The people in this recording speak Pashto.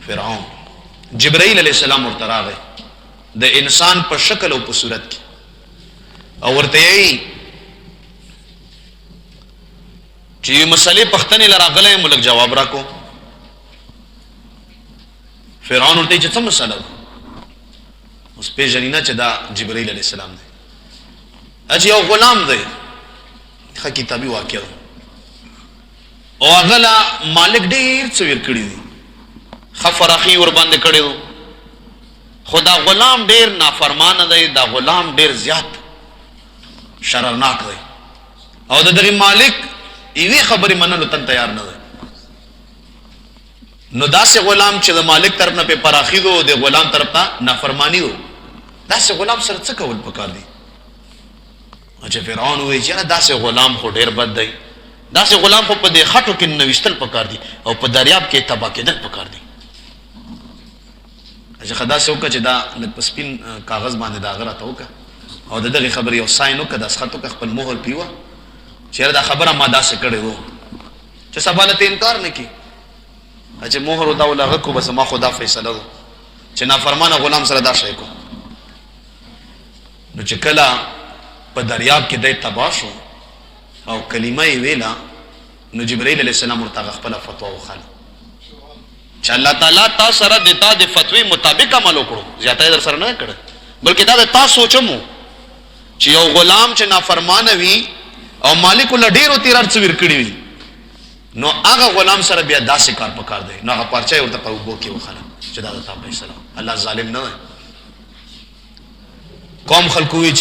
فرعون جبرائیل علیہ السلام ورته راغی د انسان په شکل او په صورت کې او ورته یې چې یو مسلې پښتنې لراغله ملک جواب راکو فرعون ورته چې څه مسله اوس پیژنینا چې دا جبرائیل علیہ السلام دی اجي یو غلام دی ښه کتابي واقعه او هغه مالک ډیر څه ور کړی دی خفرخي ور باندې کړی خدا غلام ډیر نافرمان دی دا غلام ډیر زیات شررناک دی او د دغه مالک ایوی خبرې منلو ته تیار نه دی نو داسې غلام چې د مالک طرف نه په پراخي دو د غلام طرف ته نافرمانی دو داسې غلام سره څه کول پکار دی چې فرعون وی چې داسې غلام خو ډیر بد دی داسې غلام خو په دې خټو کې نوښتل پکار دی او په دریاب کې تبا کېدل پکار دی چې خدا سه وکړه چې دا په سپین کاغذ باندې دا غره ته وکړه او دغه خبر یو ساين وکړه د اسخطو خپل مهر پیوه چې دا خبره ما داسې کړې وو چې سباله ته انکار نه کی چې مهر دا ولغه کو بس ما خدا فیصله وو چې نافرمانه غلام سره دا شي کو نو چې کله په دریاب کې د تباشو او کلمه ویلا نو جبرائیل علیہ السلام ورته خپل فتوا وخاله چې الله تعالی تاسو سره د تا د فتوی مطابق عمل وکړو زیاته در سره نه کړ بلکې دا تاسو سوچمو چې یو غلام چې نافرمانه وي او مالک ول ډیرو تیرار څ ور کړی وي نو هغه غلام سره بیا داسې کار پکار دی نو هغه پرچای ورته په وبو کې وخاله چې دا تاسو الله ظالم نه قوم خلقوي